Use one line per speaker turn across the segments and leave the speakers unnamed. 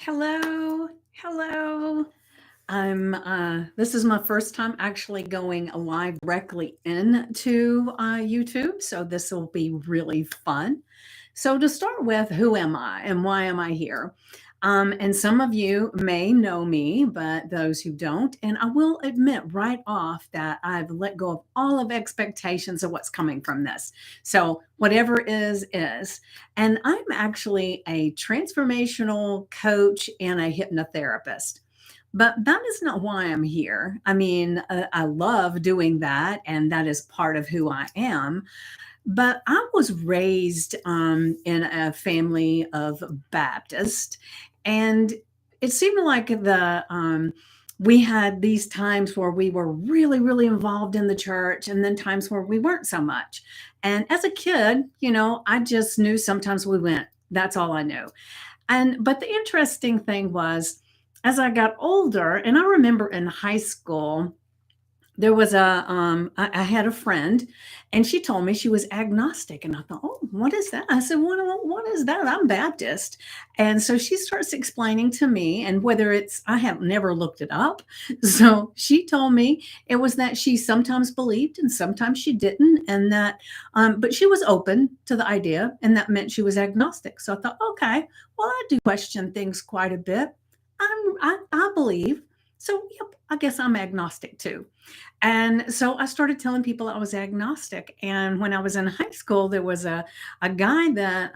Hello, hello. This is my first time actually going live directly into YouTube, so this will be really fun. So to start with, who am I and why am I here? And some of you may know me, but those who don't, and I will admit right off that I've let go of all of expectations of what's coming from this. So whatever is, is. And I'm actually a transformational coach and a hypnotherapist. But that is not why I'm here. I mean, I love doing that, and that is part of who I am. But I was raised in a family of Baptist, and it seemed like we had these times where we were really, really involved in the church, and then times where we weren't so much. And as a kid, I just knew sometimes we went. That's all I knew. But the interesting thing was, as I got older, and I remember in high school, there was I had a friend, and she told me she was agnostic, and I thought, oh, what is that? I said, what is that? I'm Baptist. And so she starts explaining to me, and whether it's, I have never looked it up. So she told me it was that she sometimes believed and sometimes she didn't, and that, but she was open to the idea, and that meant she was agnostic. So I thought, okay, well, I do question things quite a bit. I believe. So, yep, I guess I'm agnostic too. And so I started telling people I was agnostic. And when I was in high school, there was a guy that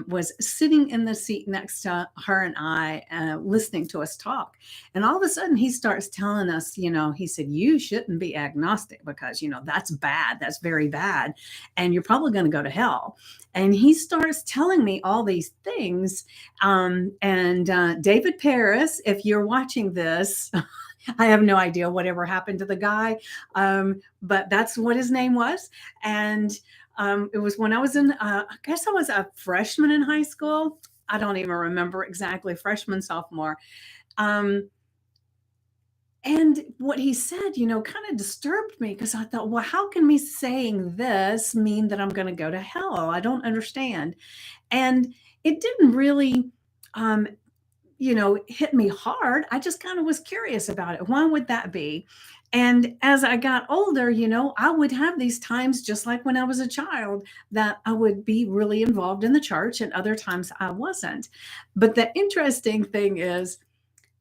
was sitting in the seat next to her and I, listening to us talk. And all of a sudden, he starts telling us, he said, you shouldn't be agnostic because, that's bad. That's very bad. And you're probably going to go to hell. And he starts telling me all these things. And David Paris, if you're watching this, I have no idea whatever happened to the guy, but that's what his name was. And it was when I was I guess I was a freshman in high school. I don't even remember exactly, freshman, sophomore. Um, and what he said, kind of disturbed me because I thought, well, how can me saying this mean that I'm going to go to hell? I don't understand. And it didn't really um, hit me hard. I just kind of was curious about it. Why would that be? And as I got older, I would have these times, just like when I was a child, that I would be really involved in the church, and other times I wasn't. But the interesting thing is,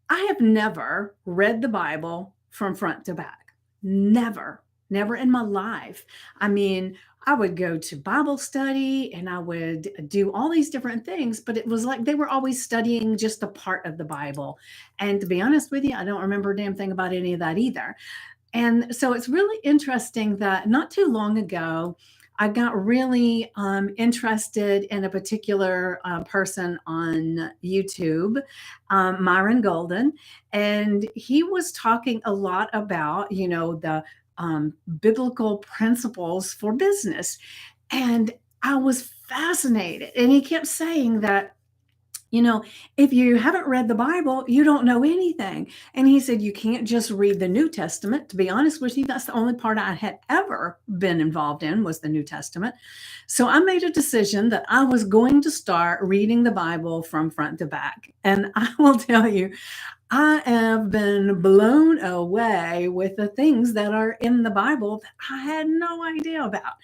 I have never read the Bible from front to back. Never, never in my life. I mean, I would go to Bible study and I would do all these different things, but it was like they were always studying just a part of the Bible. And to be honest with you, I don't remember a damn thing about any of that either. And so it's really interesting that not too long ago, I got really interested in a particular person on YouTube, Myron Golden, and he was talking a lot about, the biblical principles for business. And I was fascinated. And he kept saying that, you know, if you haven't read the Bible, you don't know anything. And he said, you can't just read the New Testament. To be honest with you, that's the only part I had ever been involved in, was the New Testament. So I made a decision that I was going to start reading the Bible from front to back. And I will tell you, I have been blown away with the things that are in the Bible that I had no idea about.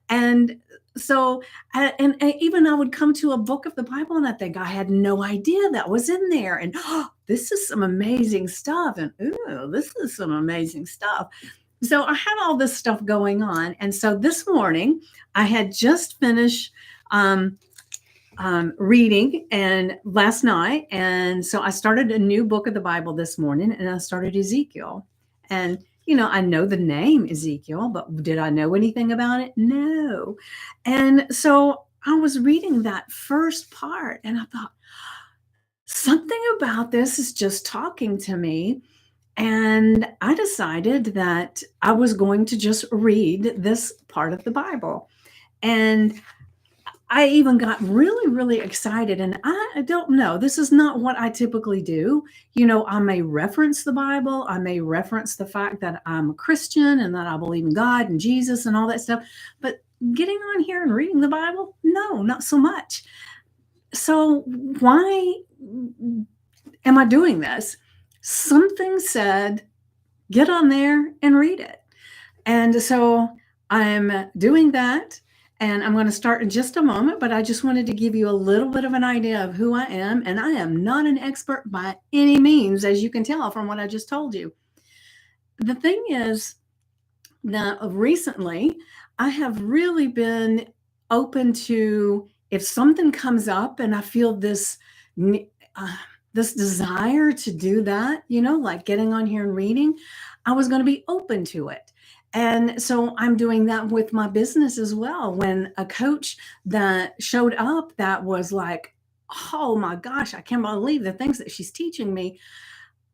And so, and even I would come to a book of the Bible and I think I had no idea that was in there. And oh, this is some amazing stuff. And ooh, this is some amazing stuff. So I had all this stuff going on. And so this morning I had just finished reading and last night. And so I started a new book of the Bible this morning, and I started Ezekiel. And, I know the name Ezekiel, but did I know anything about it? No. And so I was reading that first part and I thought, something about this is just talking to me. And I decided that I was going to just read this part of the Bible. And I even got really, really excited. And I don't know, this is not what I typically do. I may reference the Bible, I may reference the fact that I'm a Christian and that I believe in God and Jesus and all that stuff. But getting on here and reading the Bible, no, not so much. So why am I doing this? Something said, get on there and read it. And so I'm doing that. And I'm going to start in just a moment, but I just wanted to give you a little bit of an idea of who I am. And I am not an expert by any means, as you can tell from what I just told you. The thing is that recently I have really been open to, if something comes up and I feel this desire to do that, like getting on here and reading, I was going to be open to it. And so I'm doing that with my business as well. When a coach that showed up that was like, oh my gosh, I can't believe the things that she's teaching me,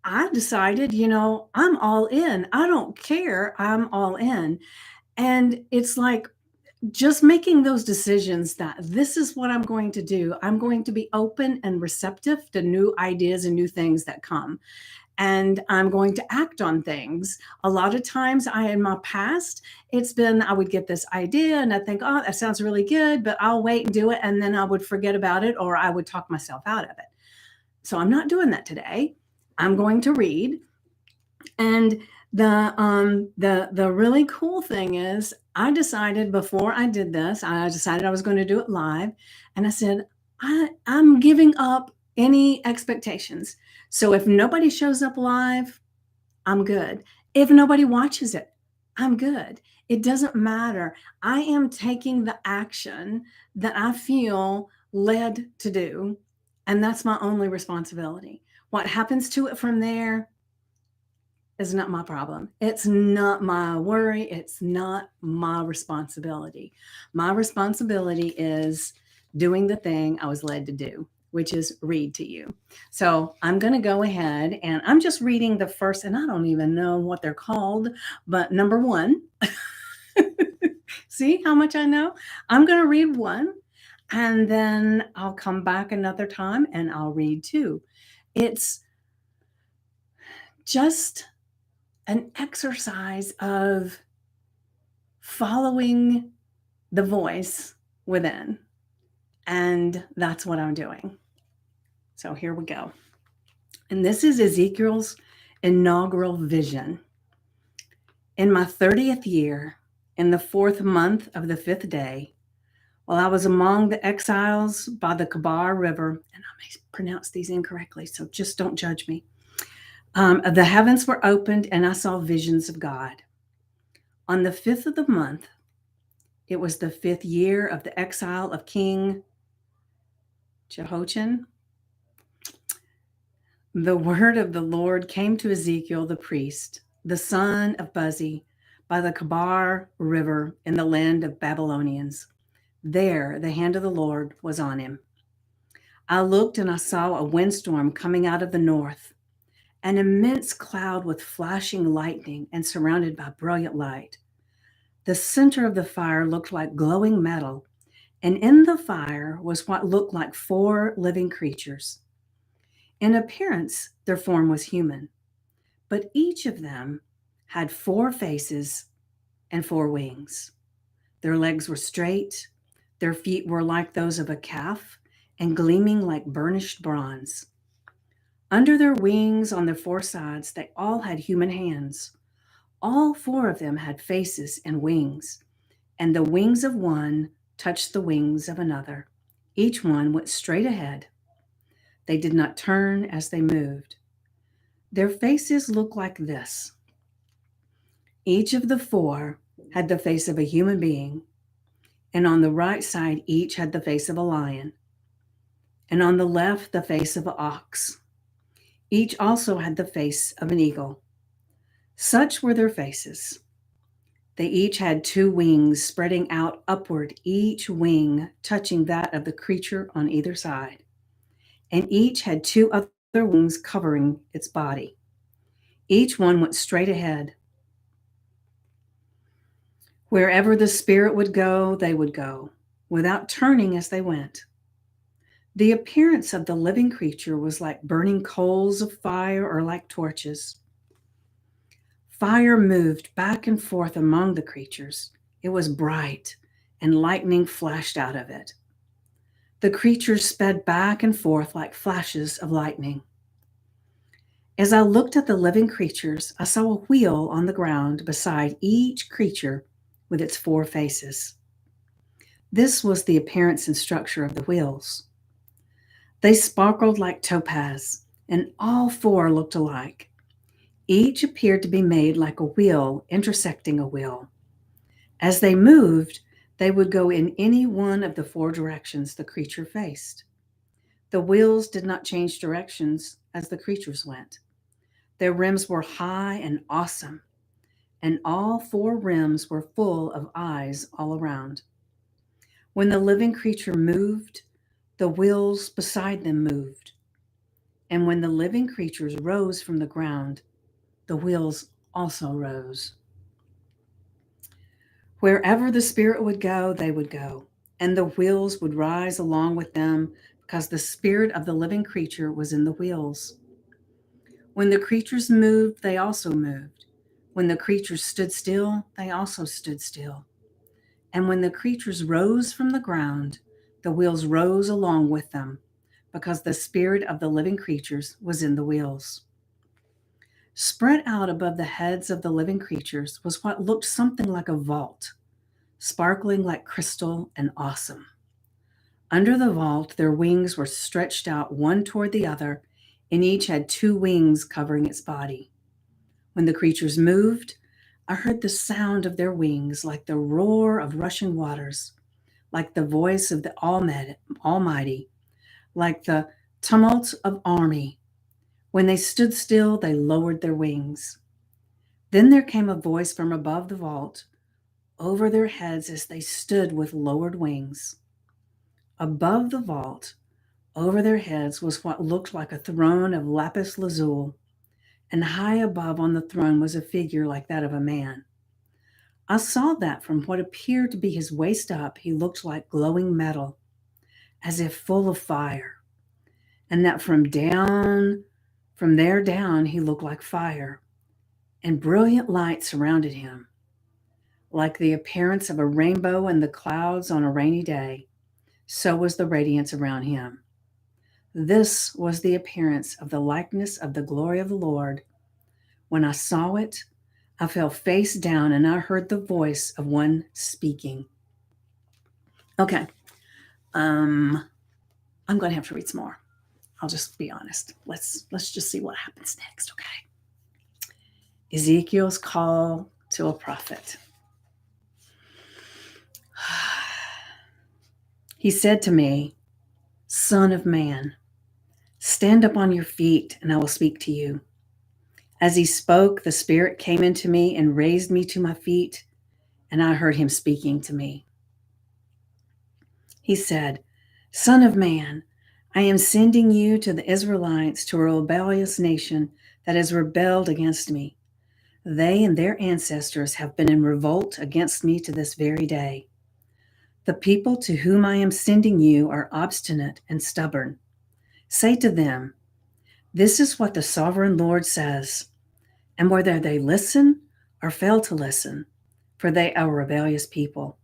I decided, I'm all in. I don't care. I'm all in. And it's like just making those decisions that this is what I'm going to do. I'm going to be open and receptive to new ideas and new things that come. And I'm going to act on things. A lot of times in my past, it's been, I would get this idea and I think, oh, that sounds really good, but I'll wait and do it. And then I would forget about it, or I would talk myself out of it. So I'm not doing that today. I'm going to read. And the really cool thing is, I decided before I did this, I decided I was going to do it live. And I said, I'm giving up any expectations. So if nobody shows up live, I'm good. If nobody watches it, I'm good. It doesn't matter. I am taking the action that I feel led to do. And that's my only responsibility. What happens to it from there is not my problem. It's not my worry. It's not my responsibility. My responsibility is doing the thing I was led to do, which is read to you. So I'm going to go ahead and I'm just reading the first, and I don't even know what they're called, but number 1. See how much I know? I'm going to read 1, and then I'll come back another time and I'll read 2. It's just an exercise of following the voice within. And that's what I'm doing. So here we go. And this is Ezekiel's inaugural vision. In my 30th year, in the 4th month of the 5th day, while I was among the exiles by the Kabar River, and I may pronounce these incorrectly, so just don't judge me. The heavens were opened and I saw visions of God. On the 5th of the month, it was the 5th year of the exile of King Jehoiachin. The word of the Lord came to Ezekiel the priest, the son of Buzi, by the Kabar River in the land of Babylonians. There the hand of the Lord was on him. I looked and I saw a windstorm coming out of the north, an immense cloud with flashing lightning and surrounded by brilliant light. The center of the fire looked like glowing metal, and in the fire was what looked like 4 living creatures. In appearance, their form was human, but each of them had 4 faces and 4 wings. Their legs were straight, their feet were like those of a calf and gleaming like burnished bronze. Under their wings on their 4 sides, they all had human hands. All 4 of them had faces and wings, and the wings of one touched the wings of another. Each one went straight ahead. They did not turn as they moved. Their faces looked like this. Each of the 4 had the face of a human being, and on the right side, each had the face of a lion, and on the left, the face of an ox. Each also had the face of an eagle. Such were their faces. They each had 2 wings spreading out upward, each wing touching that of the creature on either side. And each had 2 other wings covering its body. Each one went straight ahead. Wherever the spirit would go, they would go, without turning as they went. The appearance of the living creature was like burning coals of fire or like torches. Fire moved back and forth among the creatures. It was bright, and lightning flashed out of it. The creatures sped back and forth like flashes of lightning. As I looked at the living creatures, I saw a wheel on the ground beside each creature with its four faces. This was the appearance and structure of the wheels. They sparkled like topaz, and all four looked alike. Each appeared to be made like a wheel intersecting a wheel. As they moved, they would go in any one of the four directions the creature faced. The wheels did not change directions as the creatures went. Their rims were high and awesome, and all four rims were full of eyes all around. When the living creature moved, the wheels beside them moved. And when the living creatures rose from the ground, the wheels also rose. Wherever the Spirit would go, they would go, and the wheels would rise along with them because the spirit of the living creature was in the wheels. When the creatures moved, they also moved. When the creatures stood still, they also stood still. And when the creatures rose from the ground, the wheels rose along with them because the spirit of the living creatures was in the wheels. Spread out above the heads of the living creatures was what looked something like a vault, sparkling like crystal and awesome. Under the vault, their wings were stretched out one toward the other, and each had two wings covering its body. When the creatures moved, I heard the sound of their wings like the roar of rushing waters, like the voice of the Almighty, like the tumult of army. When they stood still, they lowered their wings. Then there came a voice from above the vault over their heads as they stood with lowered wings. Above the vault, over their heads, was what looked like a throne of lapis lazuli, and high above on the throne was a figure like that of a man. I saw that from what appeared to be his waist up, he looked like glowing metal, as if full of fire, and that from there down, he looked like fire, and brilliant light surrounded him. Like the appearance of a rainbow in the clouds on a rainy day, so was the radiance around him. This was the appearance of the likeness of the glory of the Lord. When I saw it, I fell face down and I heard the voice of one speaking. Okay, I'm going to have to read some more. I'll just be honest. Let's just see what happens next, okay? Ezekiel's call to a prophet. He said to me, "Son of man, stand up on your feet and I will speak to you." As he spoke, the Spirit came into me and raised me to my feet, and I heard him speaking to me. He said, "Son of man, I am sending you to the Israelites, to a rebellious nation that has rebelled against me. They and their ancestors have been in revolt against me to this very day. The people to whom I am sending you are obstinate and stubborn. Say to them, 'This is what the sovereign Lord says,' and whether they listen or fail to listen, for they are a rebellious people,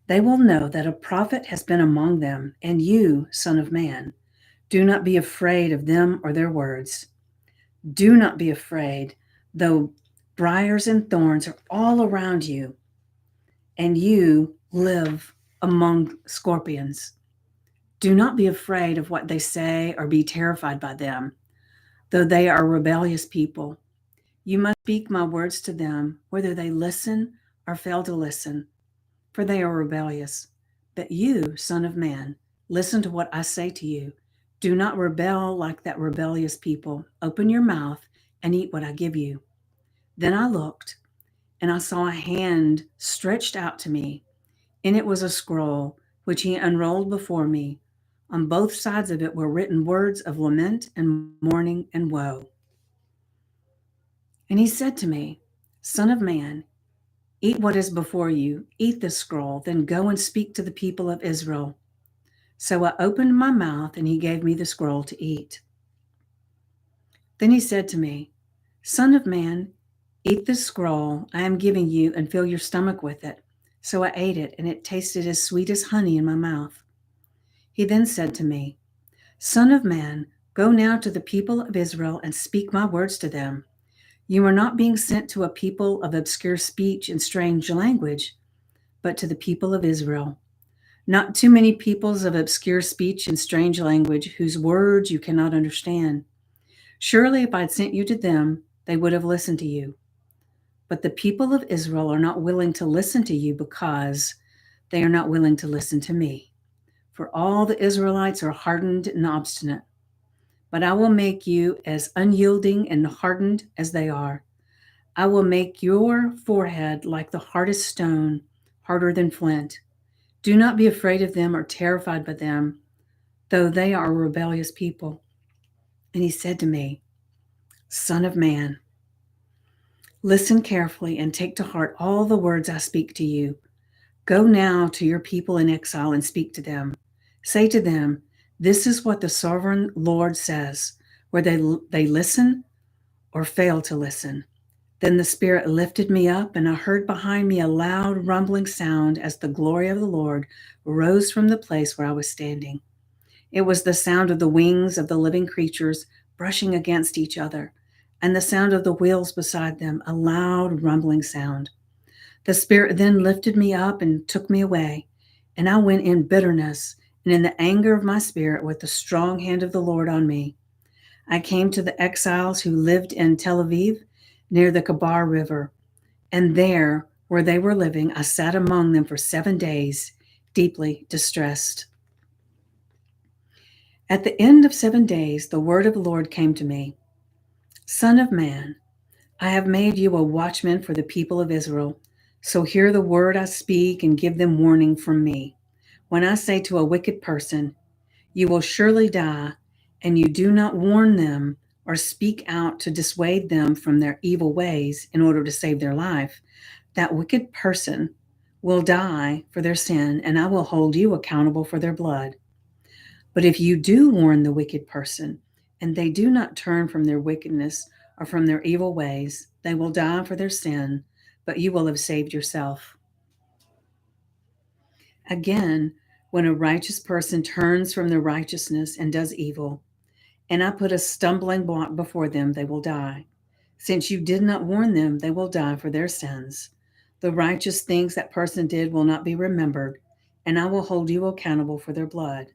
they will know that a prophet has been among them, and you, son of man, do not be afraid of them or their words. Do not be afraid, though briars and thorns are all around you, and you live among scorpions. Do not be afraid of what they say or be terrified by them, though they are rebellious people. You must speak my words to them, whether they listen or fail to listen, for they are rebellious. But you, son of man, listen to what I say to you. Do not rebel like that rebellious people. Open your mouth and eat what I give you." Then I looked, and I saw a hand stretched out to me. In it was a scroll, which he unrolled before me. On both sides of it were written words of lament and mourning and woe. And he said to me, "Son of man, eat what is before you, eat this scroll, then go and speak to the people of Israel." So I opened my mouth, and he gave me the scroll to eat. Then he said to me, "Son of man, eat this scroll I am giving you and fill your stomach with it." So I ate it, and it tasted as sweet as honey in my mouth. He then said to me, "Son of man, Go now to the people of Israel and speak my words to them. You are not being sent to a people of obscure speech and strange language, but to the people of Israel. Not too many peoples of obscure speech and strange language whose words you cannot understand. Surely, if I'd sent you to them, they would have listened to you. But the people of Israel are not willing to listen to you because they are not willing to listen to me. For all the Israelites are hardened and obstinate. But I will make you as unyielding and hardened as they are. I will make your forehead like the hardest stone, harder than flint. Do not be afraid of them or terrified by them, though they are a rebellious people. And he said to me, Son of man, listen carefully and take to heart all the words I speak to you. Go now to your people in exile and speak to them. Say to them, this is what the sovereign Lord says, whether they listen or fail to listen. Then the Spirit lifted me up, and I heard behind me a loud rumbling sound as the glory of the Lord rose from the place where I was standing. It was the sound of the wings of the living creatures brushing against each other, and the sound of the wheels beside them, a loud rumbling sound. The Spirit then lifted me up and took me away, and I went in bitterness and in the anger of my spirit with the strong hand of the Lord on me. I came to the exiles who lived in Tel Aviv near the Kabar River, and there, where they were living, I sat among them for 7 days, deeply distressed. At the end of 7 days, the word of the Lord came to me. Son of man, I have made you a watchman for the people of Israel. So hear the word I speak and give them warning from me. When I say to a wicked person, you will surely die, and you do not warn them or speak out to dissuade them from their evil ways in order to save their life, that wicked person will die for their sin, and I will hold you accountable for their blood. But if you do warn the wicked person, and they do not turn from their wickedness or from their evil ways, they will die for their sin, but you will have saved yourself. Again, when a righteous person turns from their righteousness and does evil, and I put a stumbling block before them, they will die. Since you did not warn them, they will die for their sins. The righteous things that person did will not be remembered, and I will hold you accountable for their blood.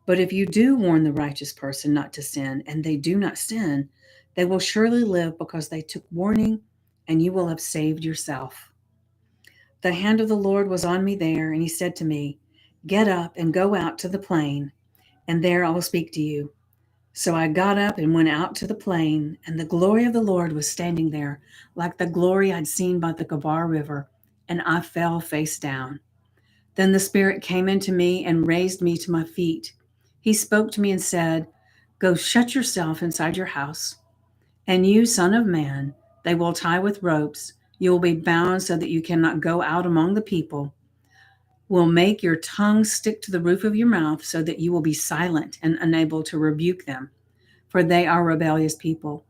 But if you do warn the righteous person not to sin, and they do not sin, they will surely live because they took warning, and you will have saved yourself. The hand of the Lord was on me there, and he said to me, Get up and go out to the plain, and there I will speak to you. So I got up and went out to the plain, and the glory of the Lord was standing there, like the glory I'd seen by the Kabar River, and I fell face down. Then the Spirit came into me and raised me to my feet. He spoke to me and said, Go shut yourself inside your house. And you, son of man, they will tie with ropes. You will be bound so that you cannot go out among the people. Will make your tongue stick to the roof of your mouth so that you will be silent and unable to rebuke them, for they are rebellious people.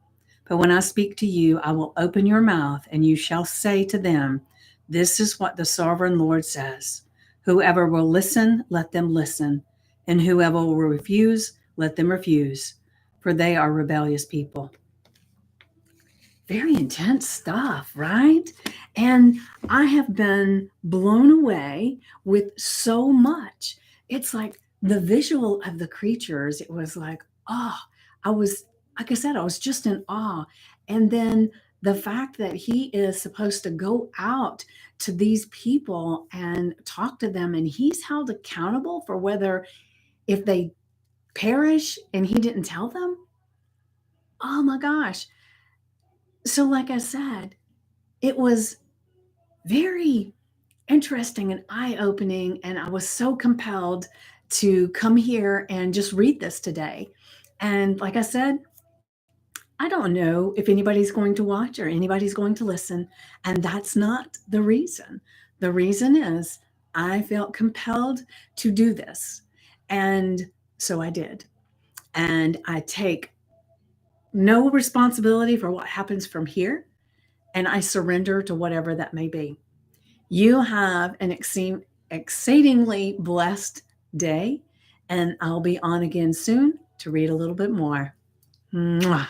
But when I speak to you, I will open your mouth, and you shall say to them, This is what the sovereign Lord says. Whoever will listen, let them listen, and whoever will refuse, let them refuse, for they are rebellious people. Very intense stuff, right? And I have been blown away with so much. It's like the visual of the creatures, it was like, oh, I was, like I said, I was just in awe. And then the fact that he is supposed to go out to these people and talk to them, and he's held accountable for whether if they perish and he didn't tell them. Oh my gosh. So, like I said, it was very interesting and eye opening. And I was so compelled to come here and just read this today. And like I said, I don't know if anybody's going to watch or anybody's going to listen. And that's not the reason. The reason is I felt compelled to do this. And so I did. And I take no responsibility for what happens from here. And I surrender to whatever that may be. You have an exceedingly blessed day, and I'll be on again soon. to read a little bit more. Mwah.